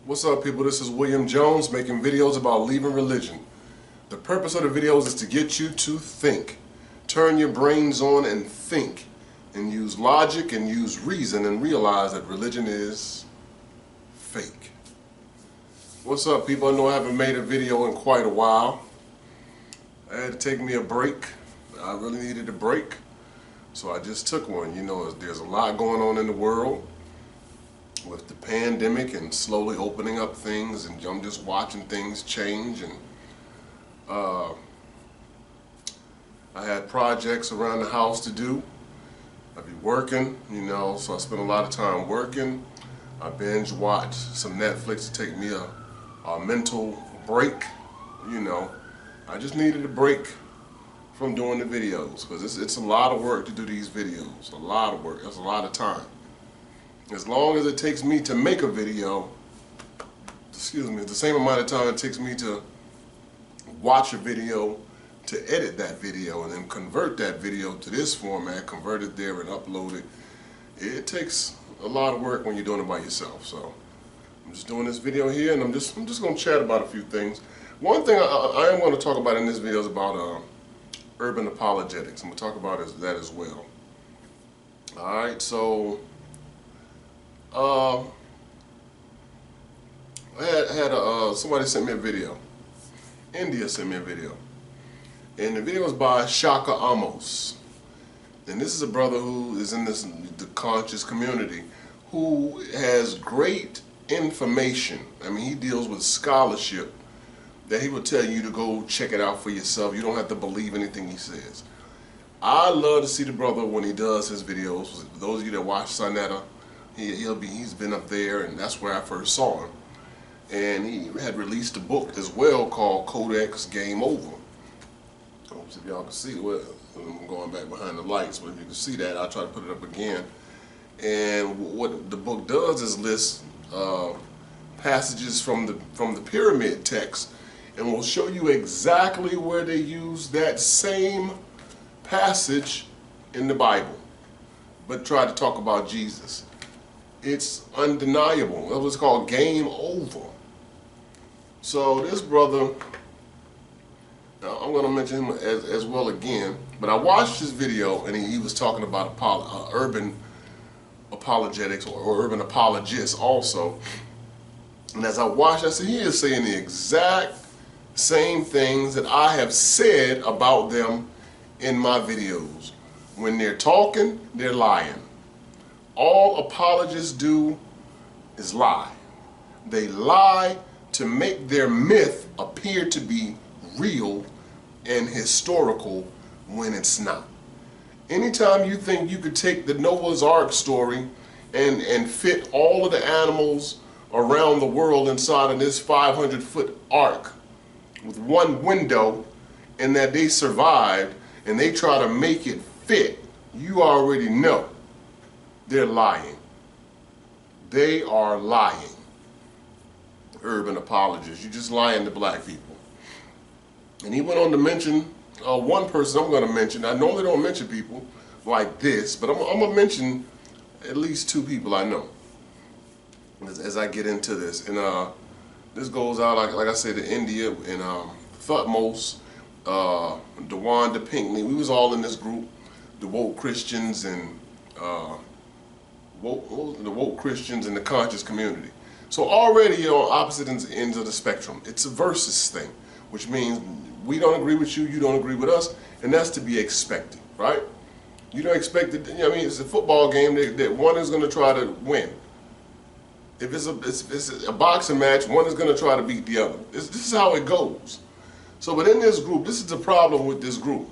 What's up, people? This is William Jones making videos about leaving religion. The purpose of the videos is to get you to think. Turn your brains on and think, and use logic and use reason and realize that religion is fake. What's up, people? I know I haven't made a video in quite a while. I had to take me a break. I really needed a break, so I just took one. You know, there's a lot going on in the world with the pandemic and slowly opening up things, and I'm just watching things change. And I had projects around the house to do. I'd be working, you know, so I spent a lot of time working. I binge watched some Netflix to take me a mental break. You know, I just needed a break from doing the videos, because it's a lot of work to do these videos. A lot of work. It's a lot of time. As long as it takes me to make a video, the same amount of time it takes me to watch a video, to edit that video, and then convert that video to this format, convert it there and upload it. It takes a lot of work when you're doing it by yourself. So I'm just doing this video here, and I'm just going to chat about a few things. One thing I am going to talk about in this video is about urban apologetics. I'm going to talk about that as well. Alright, so I had somebody sent me a video. India sent me a video, and the video was by Shaka Amos. And this is a brother who is in the conscious community, who has great information. I mean, he deals with scholarship that he will tell you to go check it out for yourself. You don't have to believe anything he says. I love to see the brother when he does his videos. For those of you that watch Sonetta, he's been up there, and that's where I first saw him. And he had released a book as well called Kodak's Game Over. If y'all can see it, I'm going back behind the lights, but if you can see that, I'll try to put it up again. And what the book does is list passages from the pyramid text, and will show you exactly where they use that same passage in the Bible, but try to talk about Jesus. It's undeniable. That was called Game Over. So this brother, now I'm going to mention him as well again, but I watched his video, and he was talking about urban apologetics or urban apologists also. And as I watched, I said, he is saying the exact same things that I have said about them in my videos. When they're talking, they're lying. All apologists do is lie. They lie to make their myth appear to be real and historical when it's not. Anytime you think you could take the Noah's Ark story and fit all of the animals around the world inside of this 500-foot ark with one window, and that they survived, and they try to make it fit, you already know they're lying. They are lying. Urban apologists. You're just lying to black people. And he went on to mention one person I'm going to mention. I normally don't mention people like this, but I'm going to mention at least two people I know as I get into this. And this goes out, like I said, to India and Thutmose, DeWanda Pinckney. We was all in this group, the woke Christians and the woke Christians in the conscious community. So already you're on opposite ends of the spectrum. It's a versus thing, which means we don't agree with you, you don't agree with us, and that's to be expected, right? You don't expect it. I mean, it's a football game that one is going to try to win. If it's a boxing match, one is going to try to beat the other. This is how it goes. So, but in this group, this is the problem with this group,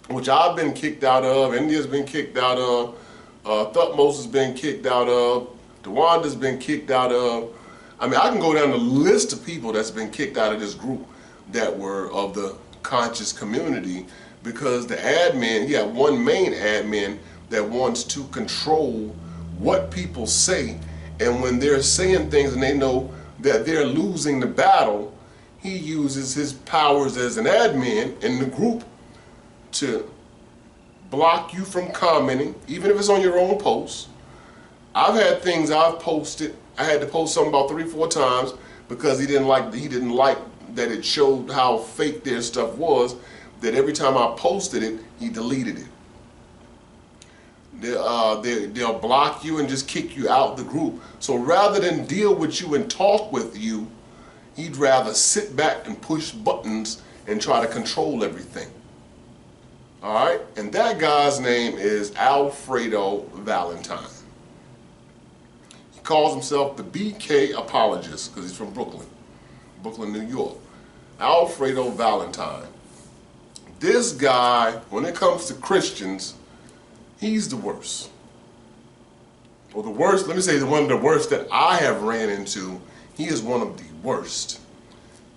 which I've been kicked out of, India's been kicked out of, Thutmose has been kicked out of, DeWanda's been kicked out of. I mean, I can go down the list of people that's been kicked out of this group that were of the conscious community, because the admin, you have one main admin that wants to control what people say, and when they're saying things and they know that they're losing the battle, he uses his powers as an admin in the group to block you from commenting, even if it's on your own post. I've had things I've posted I had to post something about 3 or 4 times because he didn't like that it showed how fake their stuff was. That every time I posted it, he deleted it. They'll block you and just kick you out the group. So rather than deal with you and talk with you, he'd rather sit back and push buttons and try to control everything. All right, and that guy's name is Alfredo Valentine. He calls himself the BK Apologist because he's from Brooklyn, New York. Alfredo Valentine. This guy, when it comes to Christians, he's the worst. Or the worst, let me say one of the worst that I have ran into. He is one of the worst.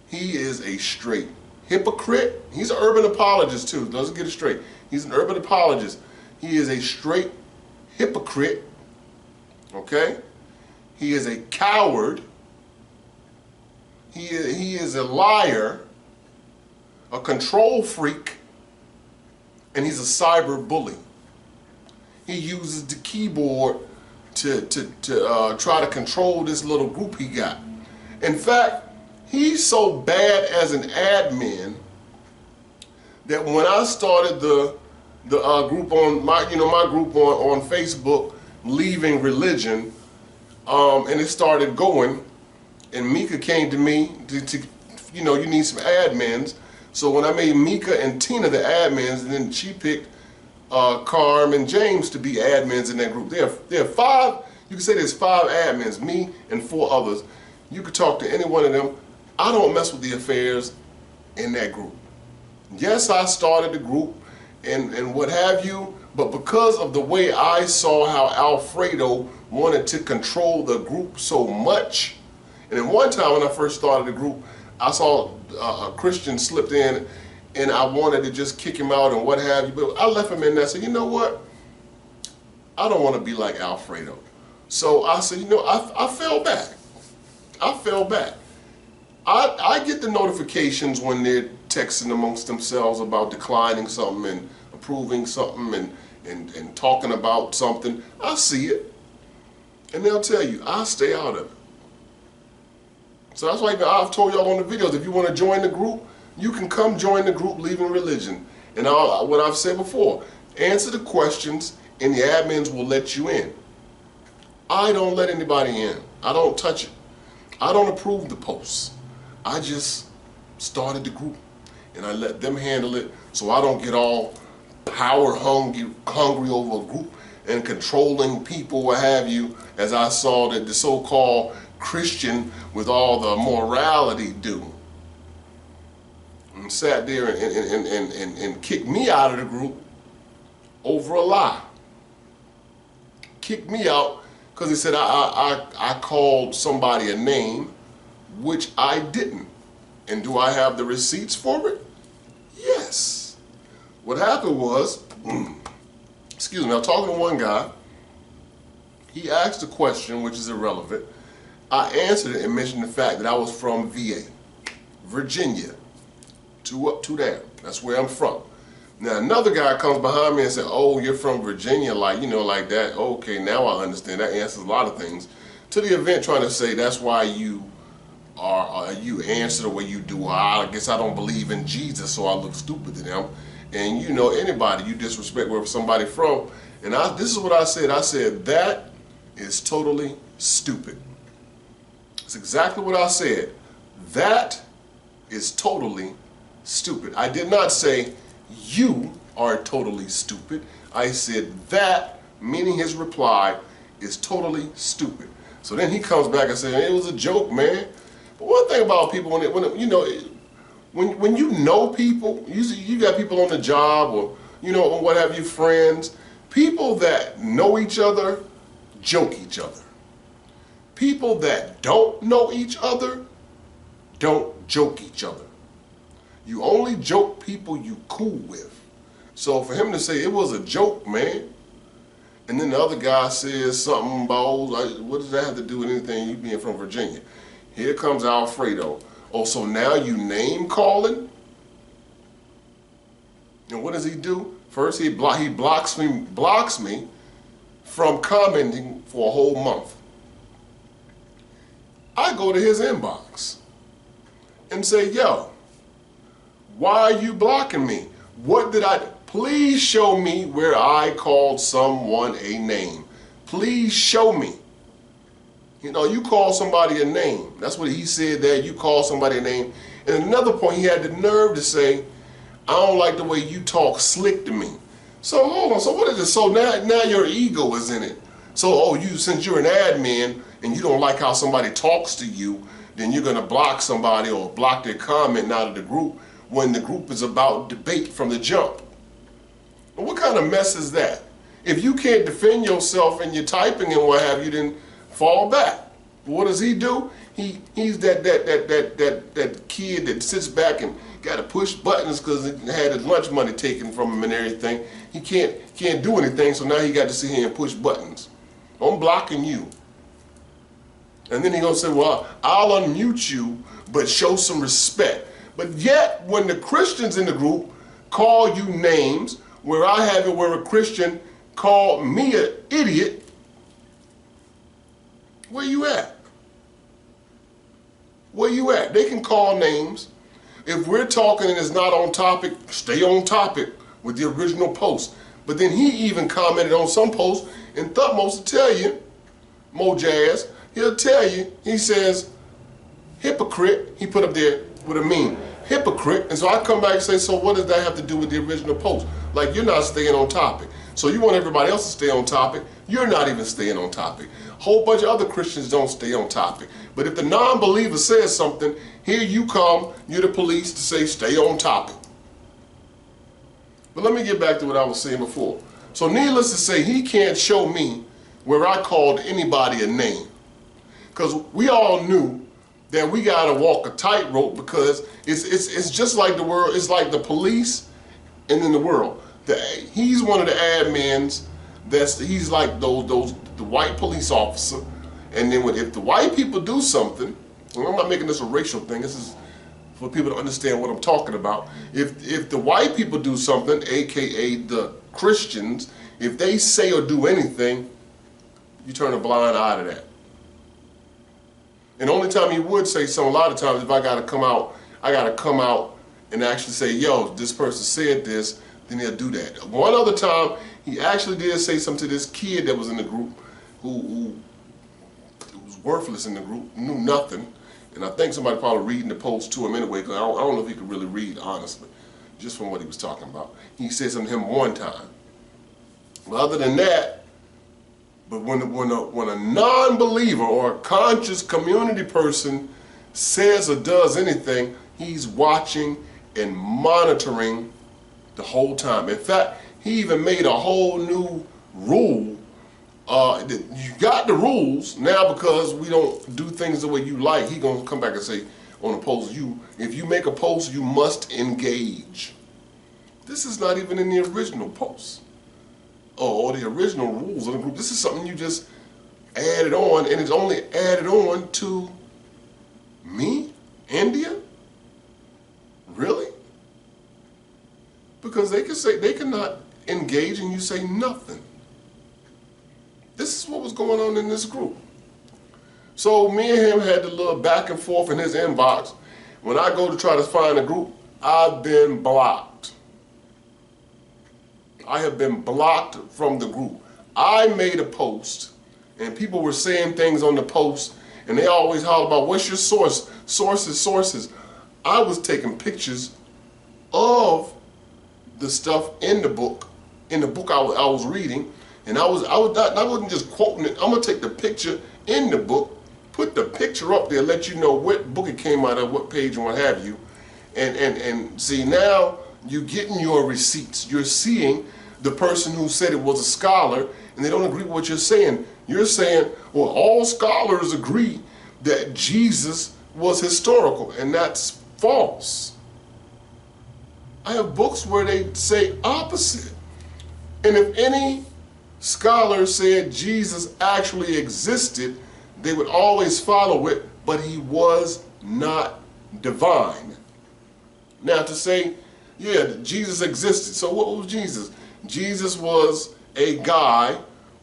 He is a straight hypocrite. He's an urban apologist too. Doesn't get it straight. He's an urban apologist. He is a straight hypocrite. Okay? He is a coward. He is a liar, a control freak, and he's a cyber bully. He uses the keyboard to try to control this little group he got. In fact, he's so bad as an admin that when I started the group on my group on Facebook, Leaving Religion, and it started going, and Mika came to me to you need some admins. So when I made Mika and Tina the admins, and then she picked Carm and James to be admins in that group. There are 5. You can say there's 5 admins, me and 4 others. You could talk to any one of them. I don't mess with the affairs in that group. Yes, I started the group and what have you, but because of the way I saw how Alfredo wanted to control the group so much, and then one time when I first started the group, I saw a Christian slipped in and I wanted to just kick him out and what have you, but I left him in there and said, you know what? I don't want to be like Alfredo. So I said, I fell back. I fell back. I get the notifications when they're texting amongst themselves about declining something and approving something and talking about something. I see it. And they'll tell you, I stay out of it. So that's why I've told y'all on the videos, if you want to join the group, you can come join the group Leaving Religion. And what I've said before, answer the questions and the admins will let you in. I don't let anybody in. I don't touch it. I don't approve the posts. I just started the group and I let them handle it so I don't get all power hungry over a group and controlling people, what have you, as I saw that the so-called Christian with all the morality do. And sat there and kicked me out of the group over a lie. Kicked me out because he said I called somebody a name, which I didn't. And do I have the receipts for it? Yes. What happened was, excuse me, I was talking to one guy. He asked a question which is irrelevant. I answered it and mentioned the fact that I was from VA, Virginia, up to there. That's where I'm from. Now another guy comes behind me and said, oh, you're from Virginia, like, like that. Okay, now I understand. That answers a lot of things. To the event trying to say that's why you answer the way you do. Well, I guess I don't believe in Jesus, so I look stupid to them. And anybody you disrespect where somebody from. And this is what I said. I said, that is totally stupid. It's exactly what I said. That is totally stupid. I did not say you are totally stupid. I said that, meaning his reply, is totally stupid. So then he comes back and says, it was a joke, man. But one thing about people, when you know people, you got people on the job or what have you, friends, people that know each other joke each other. People that don't know each other don't joke each other. You only joke people you cool with. So for him to say it was a joke, man, and then the other guy says something about, what does that have to do with anything, you being from Virginia? Here comes Alfredo. Oh, so now you name calling? And what does he do? First he blocks me from commenting for a whole month. I go to his inbox and say, yo, why are you blocking me? What did I do? Please show me where I called someone a name. Please show me. You know, you call somebody a name. That's what he said there. You call somebody a name. And another point, he had the nerve to say, I don't like the way you talk slick to me. So hold on. So what is it? So now your ego is in it. So, oh, since you're an admin and you don't like how somebody talks to you, then you're going to block somebody or block their comment out of the group when the group is about debate from the jump. Well, what kind of mess is that? If you can't defend yourself and you're typing and what have you, then fall back. But what does he do? He's that kid that sits back and got to push buttons because he had his lunch money taken from him and everything. He can't do anything, so now he got to sit here and push buttons. I'm blocking you. And then he gonna say, well, I'll unmute you, but show some respect. But yet, when the Christians in the group call you names, where I have it where a Christian called me an idiot, where you at? Where you at? They can call names. If we're talking and it's not on topic, stay on topic with the original post. But then he even commented on some posts, and Thutmose will tell you, Mojazz, he'll tell you, he says, hypocrite, he put up there with a meme, hypocrite. And so I come back and say, so what does that have to do with the original post? Like, you're not staying on topic. So you want everybody else to stay on topic, you're not even staying on topic. A whole bunch of other Christians don't stay on topic. But if the non-believer says something, here you come, you're the police to say stay on topic. But let me get back to what I was saying before. So needless to say, he can't show me where I called anybody a name. Because we all knew that we got to walk a tightrope, because it's just like the world, it's like the police and then the world. He's one of the admins, he's like the white police officer. And then if the white people do something, and I'm not making this a racial thing, this is for people to understand what I'm talking about. If the white people do something, aka the Christians, if they say or do anything, you turn a blind eye to that. And the only time he would say something, a lot of times, if I gotta come out and actually say, yo, this person said this, then he'll do that. One other time, he actually did say something to this kid that was in the group who was worthless in the group, knew nothing. And I think somebody probably reading the post to him anyway, because I don't know if he could really read, honestly, just from what he was talking about. He said something to him one time. But other than that, but when a non-believer or a conscious community person says or does anything, he's watching and monitoring the whole time. In fact, he even made a whole new rule. You got the rules now, because we don't do things the way you like. He gonna come back and say on a post, if you make a post, you must engage. This is not even in the original post or the original rules of the group. This is something you just added on, and it's only added on to me, India. Really? Because they can say they cannot engage and you say nothing. This is what was going on in this group. So me and him had the little back and forth in his inbox. When I go to try to find a group, I've been blocked. I have been blocked from the group. I made a post, and people were saying things on the post, and they always holler about, what's your source? Sources. I was taking pictures of the stuff in the book I was reading, and I wasn't just quoting it. I'm gonna take the picture in the book, put the picture up there, let you know what book it came out of, what page and what have you, and see, now you're getting your receipts. You're seeing the person who said it was a scholar, and they don't agree with what you're saying. You're saying, well, all scholars agree that Jesus was historical, and that's false. I have books where they say opposite. And if any scholar said Jesus actually existed, they would always follow it, but he was not divine. Now to say, yeah, Jesus existed. So what was Jesus? Jesus was a guy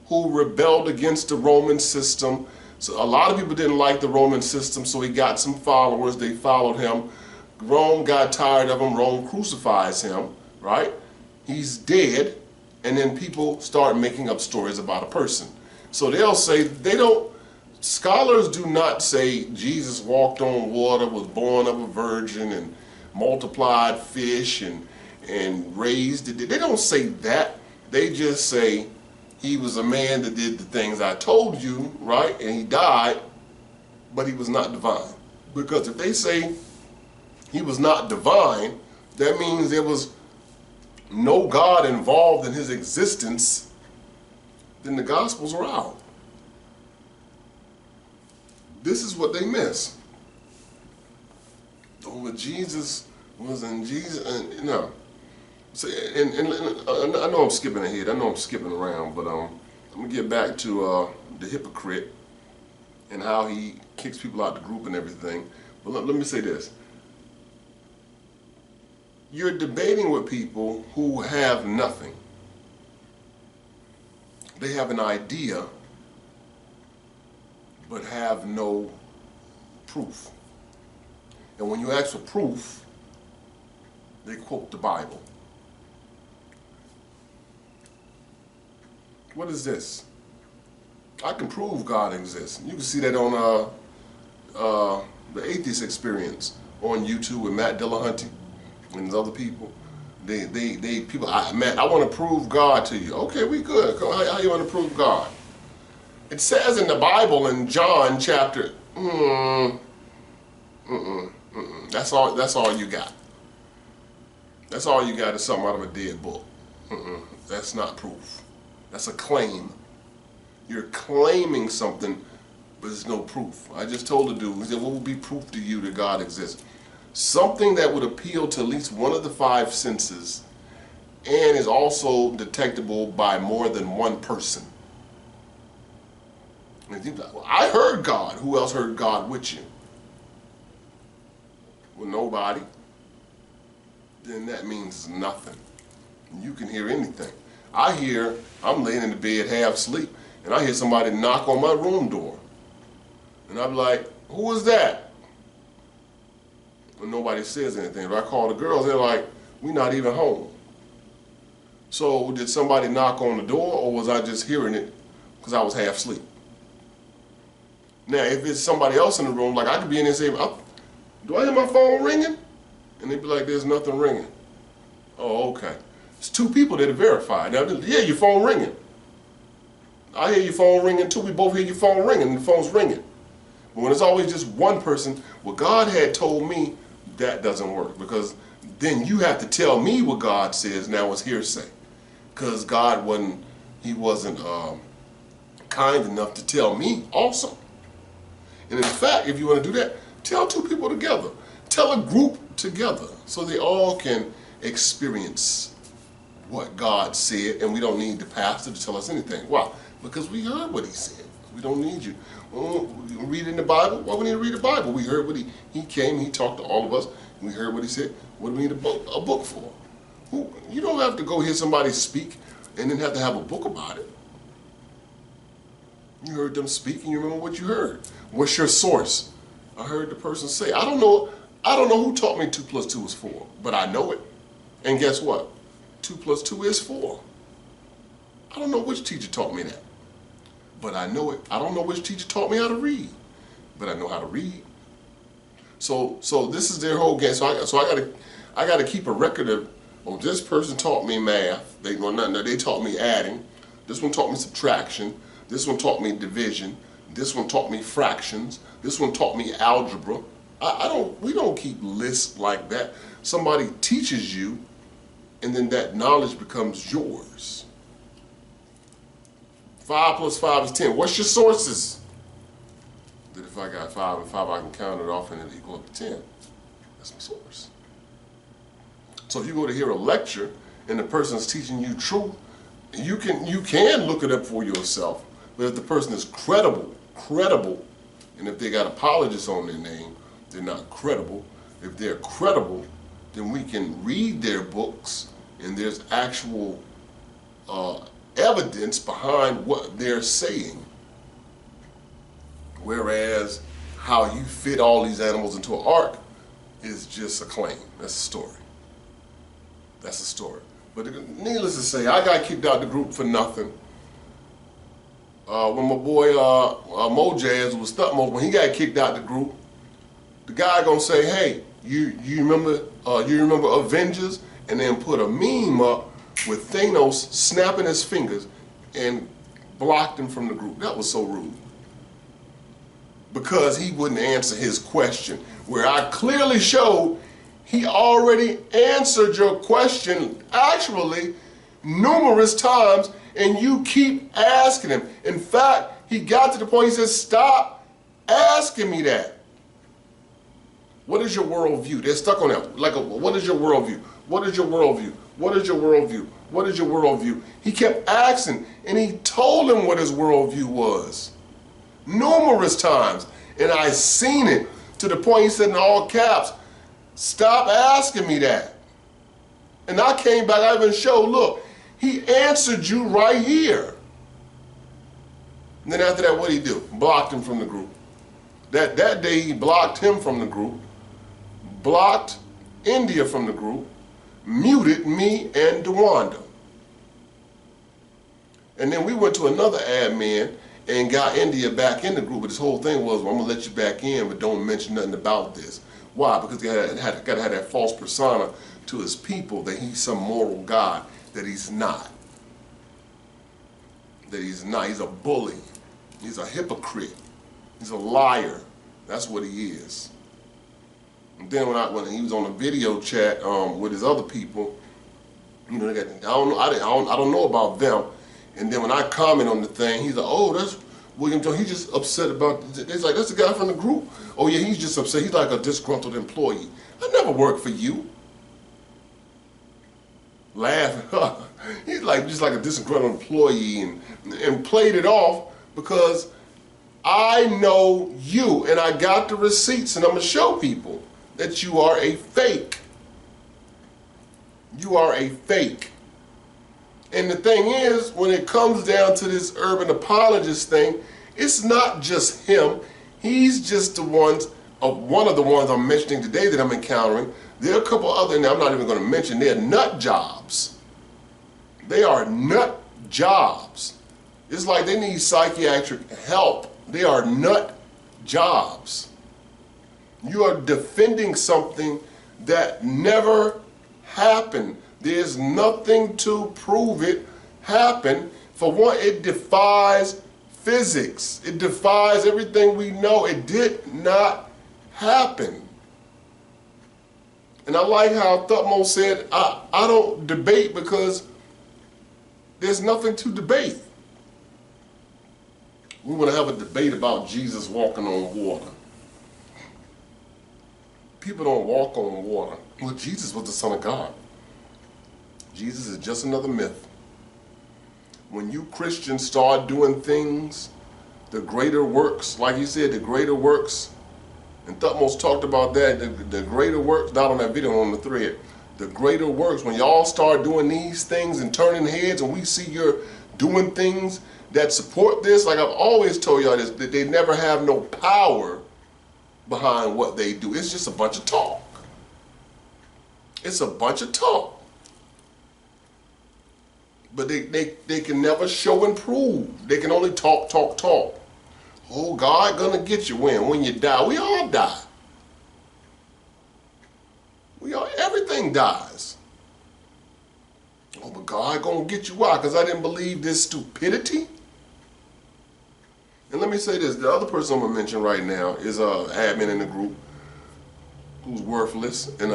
who rebelled against the Roman system So a lot of people didn't like the Roman system, so he got some followers. They followed him. Rome got tired of him. Rome crucifies him, right? He's dead, and then people start making up stories about a person. So they'll say, scholars do not say Jesus walked on water, was born of a virgin, and multiplied fish, and raised it. They don't say that. They just say he was a man that did the things I told you, right? And he died, but he was not divine. Because if they say he was not divine, that means there was no God involved in his existence, then the Gospels are out. This is what they miss. Oh, Jesus was in Jesus, and no. So, and I know I'm skipping ahead. I know I'm skipping around, but I'm gonna get back to the hypocrite and how he kicks people out the group and everything. But let me say this. You're debating with people who have nothing. They have an idea, but have no proof. And when you ask for proof, they quote the Bible. What is this? I can prove God exists. You can see that on the Atheist Experience on YouTube with Matt Dillahunty and other people. Matt, I want to prove God to you. Okay, we good. How you want to prove God? It says in the Bible in John chapter, That's all you got. That's all you got is something out of a dead book. That's not proof. That's a claim. You're claiming something, but there's no proof. I just told the dude, he said, what would be proof to you that God exists? Something that would appeal to at least one of the five senses and is also detectable by more than one person. And you're like, well, I heard God. Who else heard God with you? Well, nobody. Then that means nothing. You can hear anything. I'm laying in the bed half asleep, and I hear somebody knock on my room door. And I'm like, who is that? And nobody says anything. But I call the girls, they're like, we're not even home. So did somebody knock on the door, or was I just hearing it because I was half asleep? Now, if it's somebody else in the room, like I could be in there and say, do I hear my phone ringing? And they'd be like, there's nothing ringing. Oh, okay. It's two people that are verified. Now, yeah, your phone ringing. I hear your phone ringing too. We both hear your phone ringing, and the phone's ringing. But when it's always just one person, well, God had told me, that doesn't work, because then you have to tell me what God says. Now it's hearsay, because God wasn't kind enough to tell me also. And in fact, if you want to do that, tell two people together. Tell a group together so they all can experience what God said, and we don't need the pastor to tell us anything. Why? Because we heard what he said. We don't need you. Read in the Bible. Why we need to read the Bible? We heard what he came, he talked to all of us, and we heard what he said. What do we need a book for? You don't have to go hear somebody speak and then have to have a book about it. You heard them speak and you remember what you heard. What's your source? I heard the person say, I don't know who taught me 2 + 2 is 4, but I know it. And guess what? 2 + 2 is 4. I don't know which teacher taught me that, but I know it. I don't know which teacher taught me how to read, but I know how to read. So this is their whole game. So I gotta keep a record of, oh, this person taught me math. They taught me adding. This one taught me subtraction. This one taught me division. This one taught me fractions. This one taught me algebra. We don't keep lists like that. Somebody teaches you, and then that knowledge becomes yours. 5 + 5 is 10. What's your sources? That if I got 5 and 5, I can count it off and it'll equal up to 10. That's my source. So if you go to hear a lecture and the person's teaching you truth, you can look it up for yourself. But if the person is credible, and if they got apologists on their name, they're not credible. If they're credible, then we can read their books, and there's actual evidence behind what they're saying. Whereas how you fit all these animals into an ark is just a claim. That's a story. That's a story. But needless to say, I got kicked out of the group for nothing. When my boy Mojazz was Thutmose, when he got kicked out of the group, the guy gonna say, "Hey, you remember Avengers?" And then put a meme up with Thanos snapping his fingers and blocked him from the group. That was so rude. Because he wouldn't answer his question, where I clearly showed he already answered your question actually numerous times, and you keep asking him. In fact, he got to the point he said, "Stop asking me that. What is your worldview?" They're stuck on that. Like, what is your worldview? What is your worldview? What is your worldview? What is your worldview? He kept asking, and he told him what his worldview was numerous times. And I seen it to the point he said in all caps, "Stop asking me that." And I came back, I even showed, look, he answered you right here. And then after that, what did he do? Blocked him from the group. That day he blocked him from the group, blocked India from the group, muted me and DeWanda. And then we went to another admin and got India back in the group. But this whole thing was, well, I'm gonna let you back in, but don't mention nothing about this. Why? Because he got to have that false persona to his people that he's some moral guy that he's not. That he's not. He's a bully. He's a hypocrite. He's a liar. That's what he is. And then when he was on a video chat with his other people, you know, I don't know about them. And then when I comment on the thing, he's like, "Oh, that's William Jones. He's just upset about." It's like, "That's the guy from the group." "Oh yeah, he's just upset. He's like a disgruntled employee." I never worked for you. Laughing. He's like just like a disgruntled employee, and played it off because I know you, and I got the receipts, and I'm gonna show people that you are a fake. You are a fake. And the thing is, when it comes down to this urban apologist thing, it's not just him. He's just one of the ones I'm mentioning today that I'm encountering. There are a couple other, and I'm not even going to mention, they're nut jobs. They are nut jobs. It's like they need psychiatric help. They are nut jobs. You are defending something that never happened. There's nothing to prove it happened. For one, it defies physics. It defies everything we know. It did not happen. And I like how Thutmose said, I don't debate because there's nothing to debate. We want to have a debate about Jesus walking on water. People don't walk on water. Well, Jesus was the Son of God. Jesus is just another myth. When you Christians start doing things, the greater works, like he said, the greater works, and Thutmose talked about that, the greater works, not on that video, on the thread, the greater works, when y'all start doing these things and turning heads, and we see you're doing things that support this, like I've always told y'all this, that they never have no power behind what they do. It's just a bunch of talk. It's a bunch of talk. But they can never show and prove. They can only talk, talk, talk. Oh, God gonna get you when? When you die. We all die. Everything dies. Oh, but God gonna get you. Why? Because I didn't believe this stupidity? And let me say this. The other person I'm gonna mention right now is admin in the group who's worthless. And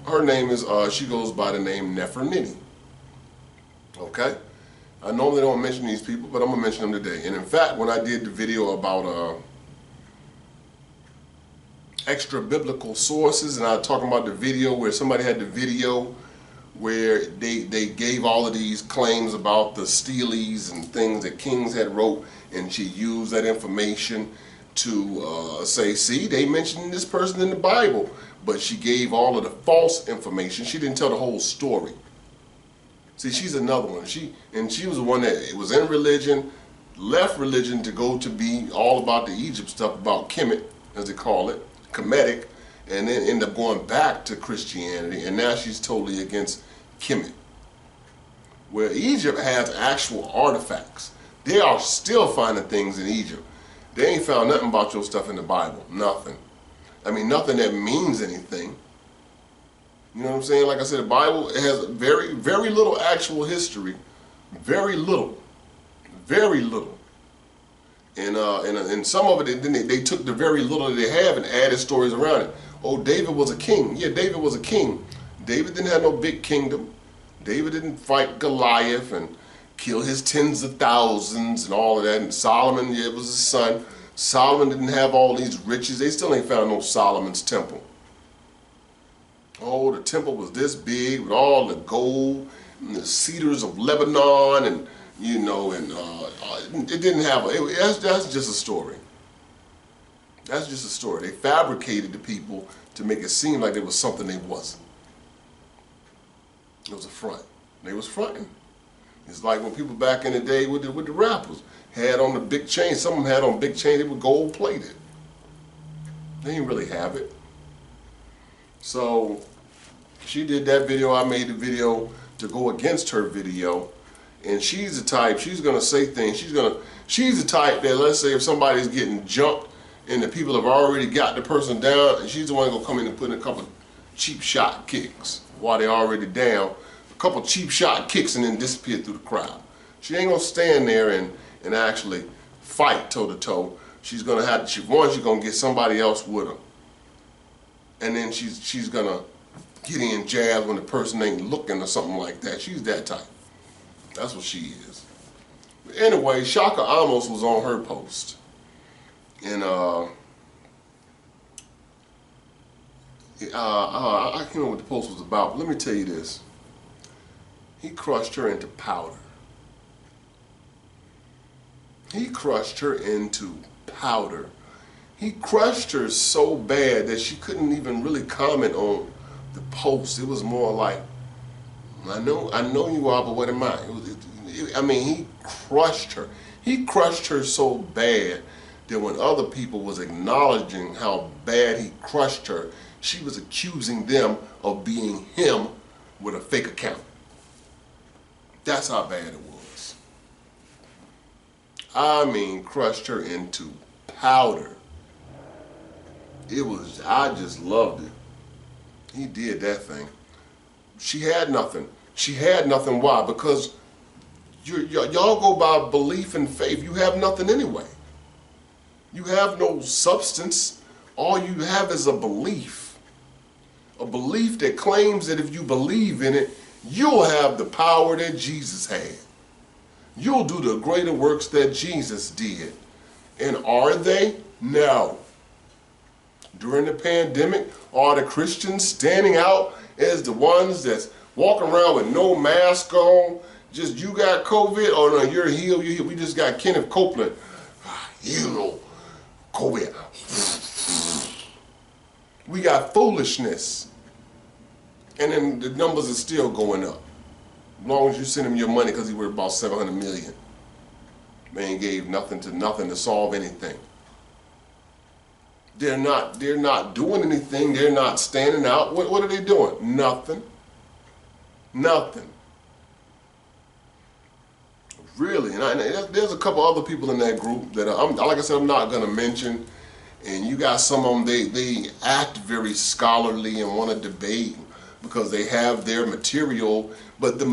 her name is, she goes by the name Nefertiti. Okay? I normally don't mention these people, but I'm going to mention them today. And in fact, when I did the video about extra biblical sources, and I was talking about the video where somebody had the video where they gave all of these claims about the steelies and things that kings had wrote, and she used that information to say, see, they mentioned this person in the Bible, but she gave all of the false information. She didn't tell the whole story. See, she's another one. She was the one that was in religion, left religion to go to be all about the Egypt stuff, about Kemet, as they call it, Kemetic, and then end up going back to Christianity, and now she's totally against Kemet. Where Egypt has actual artifacts. They are still finding things in Egypt. They ain't found nothing about your stuff in the Bible. Nothing. I mean, nothing that means anything. You know what I'm saying? Like I said, the Bible has very, very little actual history. Very little. Very little. And some of it, then they took the very little that they have and added stories around it. Oh, David was a king. Yeah, David was a king. David didn't have no big kingdom. David didn't fight Goliath and kill his tens of thousands and all of that. And Solomon, yeah, it was his son. Solomon didn't have all these riches. They still ain't found no Solomon's temple. Oh, the temple was this big with all the gold and the cedars of Lebanon, and you know, and it didn't have. That's just a story. That's just a story. They fabricated the people to make it seem like there was something they wasn't. It was a front. They was fronting. It's like when people back in the day with the rappers had on the big chain. Some of them had on big chain. They were gold plated. They didn't really have it. So she did that video. I made the video to go against her video. And she's the type. She's gonna say things. She's the type that, let's say if somebody's getting jumped and the people have already got the person down, and she's the one gonna come in and put in a couple cheap shot kicks while they're already down. A couple cheap shot kicks and then disappear through the crowd. She ain't gonna stand there and actually fight toe to toe. She's gonna have to, she's gonna get somebody else with her. And then she's gonna get in jabs when the person ain't looking or something like that. She's that type. That's what she is. But anyway, Shaka Amos was on her post. And I can't remember what the post was about, but let me tell you this. He crushed her into powder. He crushed her into powder. He crushed her so bad that she couldn't even really comment on the post. It was more like, I know you are, but what am I? I mean, he crushed her. He crushed her so bad that when other people was acknowledging how bad he crushed her, she was accusing them of being him with a fake account. That's how bad it was. I mean, crushed her into powder. It was, I just loved it. He did that thing. She had nothing. She had nothing. Why? Because y'all go by belief and faith. You have nothing anyway. You have no substance. All you have is a belief. A belief that claims that if you believe in it, you'll have the power that Jesus had. You'll do the greater works that Jesus did. And are they? No. During the pandemic, are the Christians standing out as the ones that's walking around with no mask on? Just you got COVID? Oh no, you're healed. We just got Kenneth Copeland. Healed. COVID. We got foolishness. And then the numbers are still going up. As long as you send him your money, because he worth about 700 million. Man gave nothing to solve anything. They're not doing anything. They're not standing out. What are they doing? Nothing. Nothing. Really. And there's a couple other people in that group that like I said, I'm not going to mention. And you got some of them, they act very scholarly and want to debate because they have their material. But the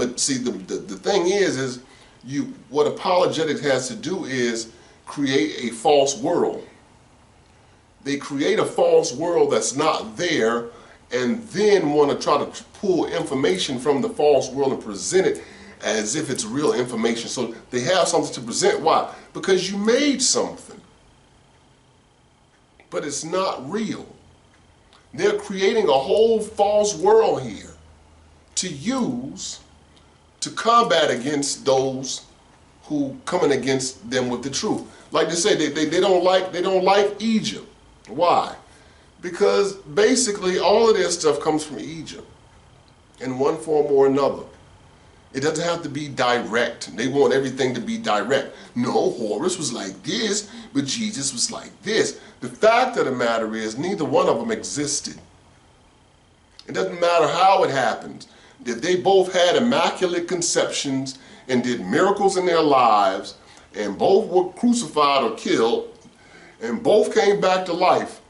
thing is what apologetics has to do is create a false world. They create a false world that's not there, and then want to try to pull information from the false world and present it as if it's real information. So they have something to present. Why? Because you made something. But it's not real. They're creating a whole false world here to use to combat against those who coming against them with the truth. Like they say, they don't like Egypt. Why? Because basically all of their stuff comes from Egypt in one form or another. It doesn't have to be direct. They want everything to be direct. No, Horus was like this, but Jesus was like this. The fact of the matter is, neither one of them existed. It doesn't matter how it happens. If they both had immaculate conceptions and did miracles in their lives, and both were crucified or killed, and both came back to life,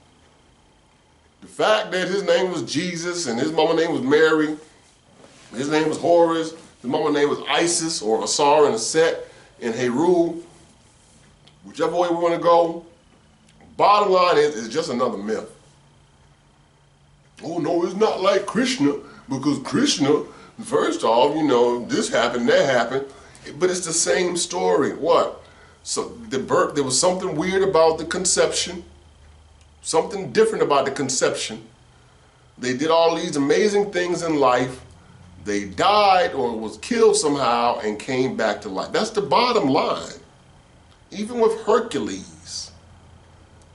the fact that his name was Jesus and his mama's name was Mary, his name was Horus, his mama's name was Isis or Asar and Aset and Heru, whichever way we want to go, bottom line is, it's just another myth. Oh no, it's not like Krishna, because Krishna, first off, you know, this happened, that happened, but it's the same story. What? So the birth, there was something weird about the conception, something different about the conception. They did all these amazing things in life. They died or was killed somehow and came back to life. That's the bottom line. Even with Hercules,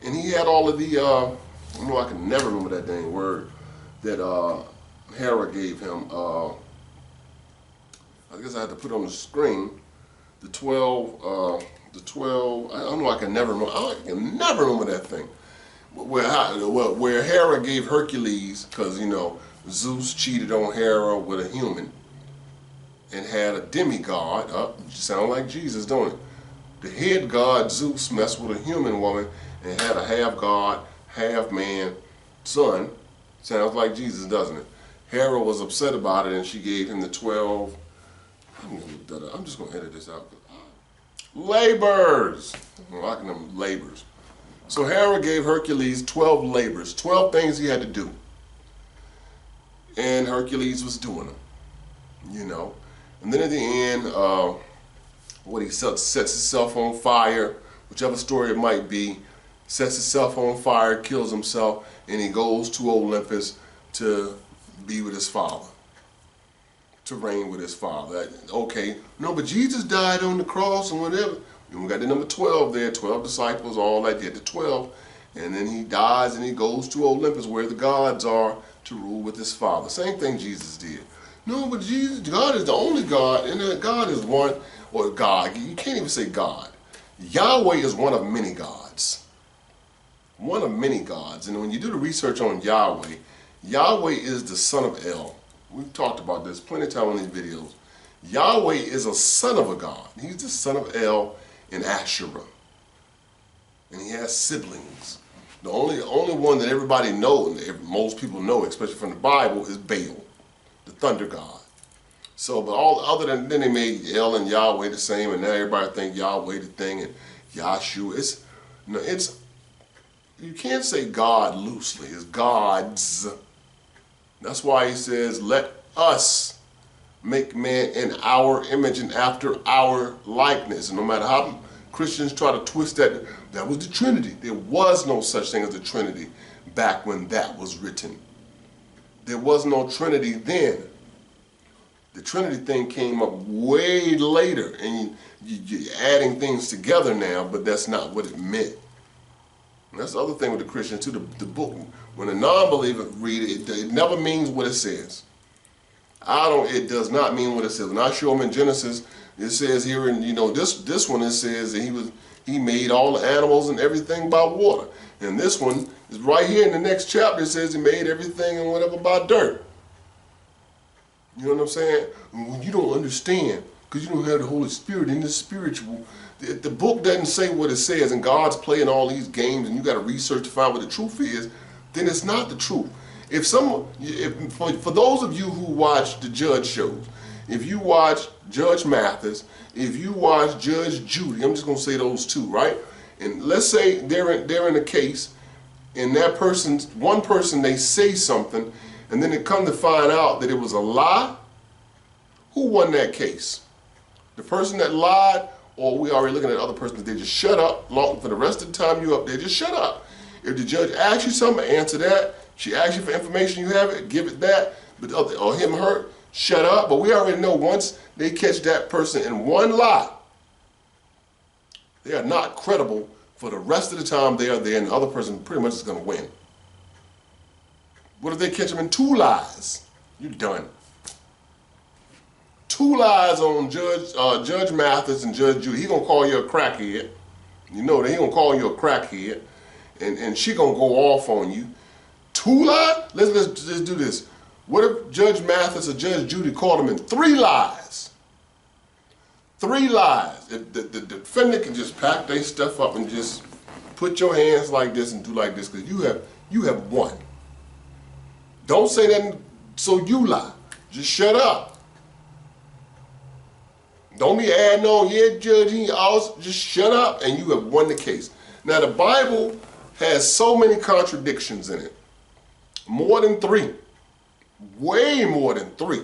and he had all of the, I can never remember that dang word that Hera gave him. I guess I had to put it on the screen. The 12, I can never remember that thing. Where Hera gave Hercules, because, you know, Zeus cheated on Hera with a human and had a demigod. Sound like Jesus, don't it? The head god Zeus messed with a human woman and had a half god, half man son. Sounds like Jesus, doesn't it? Hera was upset about it and she gave him the 12. I'm just going to edit this out. Labors. Labors. So Hera gave Hercules 12 labors, 12 things he had to do. And Hercules was doing them, you know. And then at the end, he sets himself on fire, whichever story it might be, sets himself on fire, kills himself, and he goes to Olympus to be with his father, to reign with his father. Okay, no, but Jesus died on the cross and whatever. And we got the number 12 there, 12 disciples, all that, the 12. And then he dies and he goes to Olympus where the gods are to rule with his father. Same thing Jesus did. No, but God is the only God, and God is one, or God, you can't even say God. Yahweh is one of many gods. One of many gods. And when you do the research on Yahweh, Yahweh is the son of El. We've talked about this plenty of time on these videos. Yahweh is a son of a god. He's the son of El and Asherah. And he has siblings. The only one that everybody knows, and most people know, especially from the Bible, is Baal, the thunder god. So, but all other than, then they made El and Yahweh the same, and now everybody think Yahweh the thing, and Yahshua. You can't say God loosely. It's gods. That's why he says, let us make man in our image and after our likeness. And no matter how Christians try to twist that, that was the Trinity. There was no such thing as the Trinity back when that was written. There was no Trinity then. The Trinity thing came up way later, and you're adding things together now, but that's not what it meant. And that's the other thing with the Christians too, the book. When a non-believer reads it, it never means what it says. It does not mean what it says. When I show them in Genesis, it says here, in this one, it says that he made all the animals and everything by water. And this one is right here in the next chapter. It says he made everything and whatever by dirt. You know what I'm saying? When you don't understand, because you don't have the Holy Spirit in the spiritual. The book doesn't say what it says, and God's playing all these games, and you got to research to find what the truth is. Then it's not the truth. For those of you who watch the judge shows, if you watch Judge Mathis, if you watch Judge Judy, I'm just gonna say those two, right? And let's say they're in a case, and one person they say something, and then they come to find out that it was a lie. Who won that case? The person that lied, or we already looking at the other person that they just shut up for the rest of the time you up there, just shut up. If the judge asks you something, answer that. She asks you for information, you have it, give it that. But or him or her, shut up. But we already know once they catch that person in one lie, they are not credible for the rest of the time they are there, and the other person pretty much is going to win. What if they catch them in 2 lies? You're done. 2 lies on Judge Mathis and Judge Judy. He gonna call you a crackhead. You know that he gonna call you a crackhead, and she gonna go off on you. 2 lies? Let's do this. What if Judge Mathis or Judge Judy called him in 3 lies? 3 lies. If the defendant can just pack their stuff up and just put your hands like this and do like this, because you have won. Don't say that so you lie. Just shut up. Don't be adding on, yeah, Judge, just shut up and you have won the case. Now the Bible has so many contradictions in it. More than 3. Way more than 3.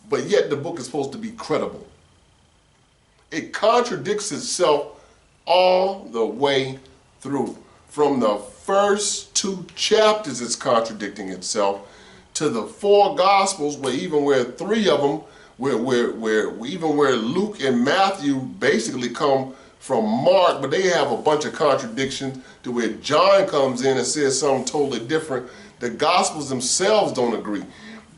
But yet the book is supposed to be credible. It contradicts itself all the way through. From the first 2 chapters it's contradicting itself to the 4 Gospels, where 3 of them, where Luke and Matthew basically come from Mark, but they have a bunch of contradictions to where John comes in and says something totally different. The Gospels themselves don't agree.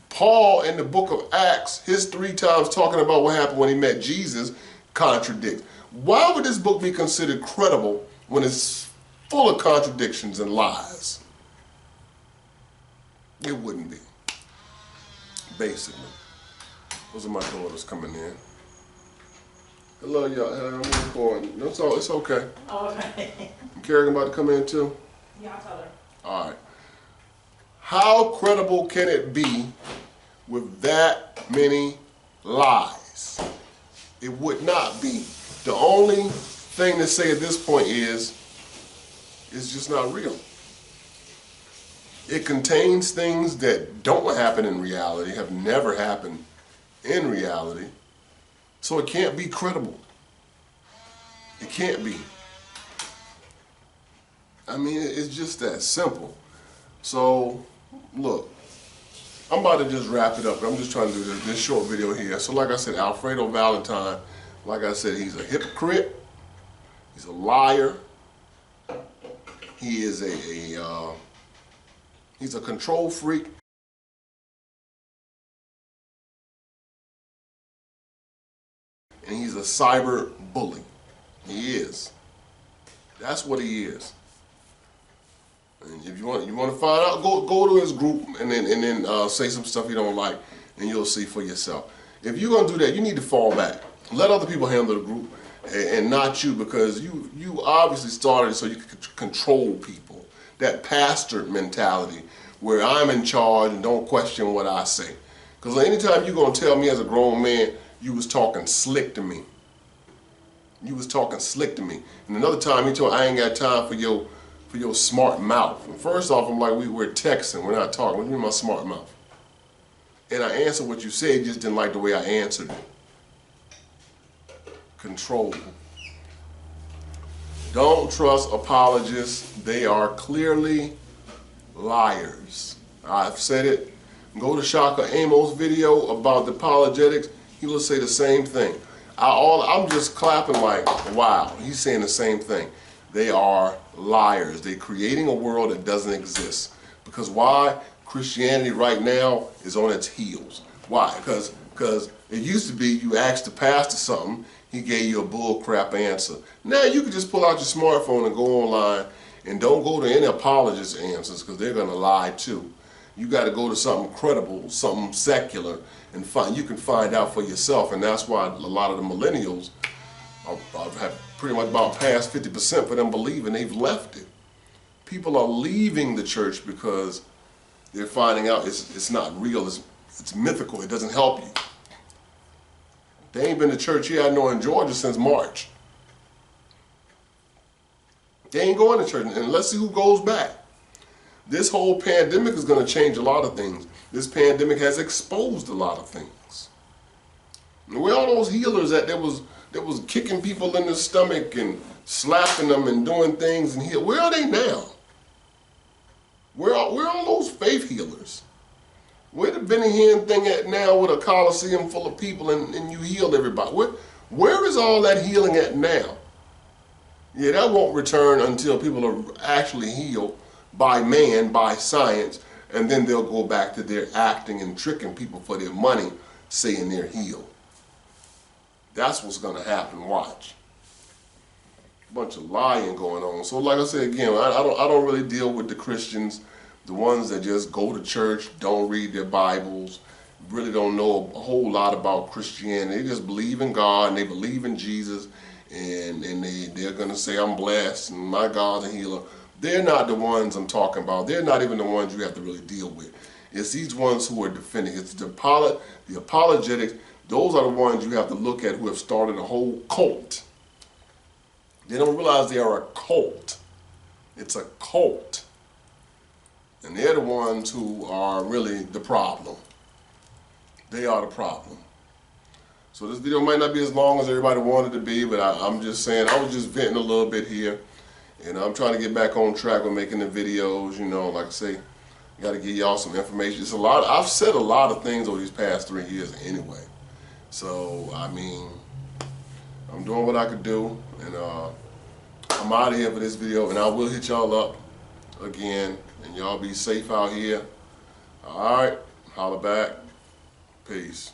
Paul in the book of Acts, his 3 times talking about what happened when he met Jesus, contradict. Why would this book be considered credible when it's full of contradictions and lies? It wouldn't be. Basically. Those are my daughters coming in. Hello, y'all. I'm recording. It's okay. All right. Kerrigan about to come in too? Yeah, I'll tell her. All right. How credible can it be with that many lies? It would not be. The only thing to say at this point is it's just not real. It contains things that don't happen in reality, have never happened in reality, so it can't be credible. It can't be. I mean, it's just that simple. So, look, I'm about to just wrap it up. I'm just trying to do this short video here. So like I said, Alfredo Valentine, like I said, he's a hypocrite. He's a liar. He is he's a control freak. And he's a cyber bully. He is. That's what he is. And if you want to find out, go to his group and then say some stuff you don't like, and you'll see for yourself. If you're gonna do that, you need to fall back. Let other people handle the group, and not you, because you obviously started so you could control people. That pastor mentality, where I'm in charge and don't question what I say. Because anytime you're gonna tell me as a grown man, you was talking slick to me. You was talking slick to me. And another time he told I ain't got time for your smart mouth. And first off, I'm like, we're texting, we're not talking. What do you mean my smart mouth? And I answered what you said, just didn't like the way I answered it. Control. Don't trust apologists. They are clearly liars. I've said it. Go to Shaka Amos' video about the apologetics. He will say the same thing. I'm just clapping like, wow, he's saying the same thing. They are liars. They're creating a world that doesn't exist. Because why? Christianity right now is on its heels. Why? Because it used to be you asked the pastor something, he gave you a bull crap answer. Now you can just pull out your smartphone and go online, and don't go to any apologist answers, because they're going to lie too. You got to go to something credible, something secular, and you can find out for yourself. And that's why a lot of the millennials have pretty much about past 50% for them believing they've left it. People are leaving the church because they're finding out it's not real, it's mythical, it doesn't help you. They ain't been to church here, I know, in Georgia since March. They ain't going to church, and let's see who goes back. This whole pandemic is going to change a lot of things. This pandemic has exposed a lot of things. And where all those healers that was kicking people in the stomach and slapping them and doing things and heal, where are they now? Where are all those faith healers? Where the Benny Hinn thing at now with a coliseum full of people and you healed everybody? Where is all that healing at now? Yeah, that won't return until people are actually healed by man, by science, and then they'll go back to their acting and tricking people for their money saying they're healed. That's what's going to happen. Watch. Bunch of lying going on. So like I said again, I don't really deal with the Christians, the ones that just go to church, don't read their Bibles, really don't know a whole lot about Christianity. They just believe in God and they believe in Jesus, and they're gonna say, I'm blessed and my God's a healer. They're not the ones I'm talking about. They're not even the ones you have to really deal with. It's these ones who are defending. It's the apologetics. Those are the ones you have to look at, who have started a whole cult. They don't realize they are a cult. It's a cult. And they're the ones who are really the problem. They are the problem. So this video might not be as long as everybody wanted to be, but I'm just saying, I was just venting a little bit here. And I'm trying to get back on track with making the videos. You know, like I say, I got to give y'all some information. It's a lot. I've said a lot of things over these past 3 years anyway. So, I mean, I'm doing what I could do, and I'm out of here for this video, and I will hit y'all up again, and y'all be safe out here. Alright, holla back. Peace.